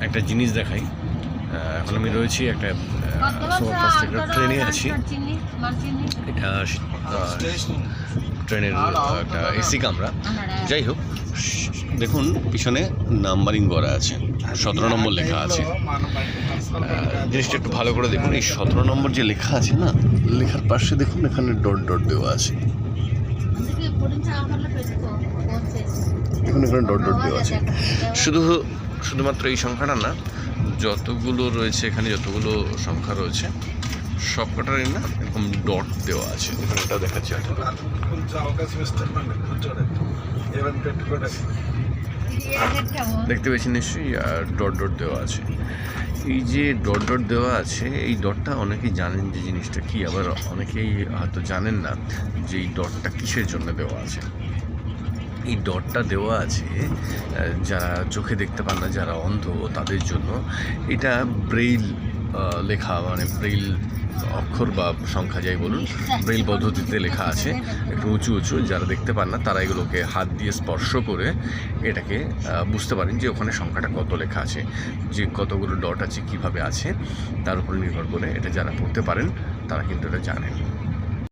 একটা জিনিস দেখাই। এখন আমি রয়েছি একটা ট্রেনে আছি। এটা ট্রেনের একটা এসি কামরা। যাই হোক, দেখুন পিছনে নাম্বারিং করা আছে, 17 নম্বর লেখা আছে। জিনিসটা একটু ভালো করে দেখুন, এই 17 নম্বর যে লেখা আছে না, লেখার পাশে দেখুন এখানে ডট ডট দেওয়া আছে। দেখুন এখানে ডট ডট দেওয়া আছে। শুধুমাত্র এই সংখ্যাটা না, যতগুলো রয়েছে এখানে, যতগুলো সংখ্যা রয়েছে সবকটারই না এরকম ডট দেওয়া আছে। এটা দেখাচ্ছি, দেখতে পেয়েছি নিশ্চয়ই, ডট ডট দেওয়া আছে। এই যে ডট ডট দেওয়া আছে, এই ডটটা অনেকেই জানেন যে জিনিসটা কি, আবার অনেকেই হয়তো জানেন না যে এই ডটটা কিসের জন্য দেওয়া আছে। এই ডটটা দেওয়া আছে যারা চোখে দেখতে পান না, যারা অন্ধ, তাদের জন্য। এটা ব্রেইল লেখা, মানে ব্রেইল অক্ষর বা সংখ্যা যাই বলুন, ব্রেইল পদ্ধতিতে লেখা আছে, একটু উঁচু উঁচু। যারা দেখতে পান না তারা এগুলোকে হাত দিয়ে স্পর্শ করে এটাকে বুঝতে পারেন যে ওখানে সংখ্যাটা কত লেখা আছে, যে কতগুলো ডট আছে, কিভাবে আছে, তার উপরে নির্ভর করে। এটা যারা পড়তে পারেন তারা কিন্তু এটা জানেন।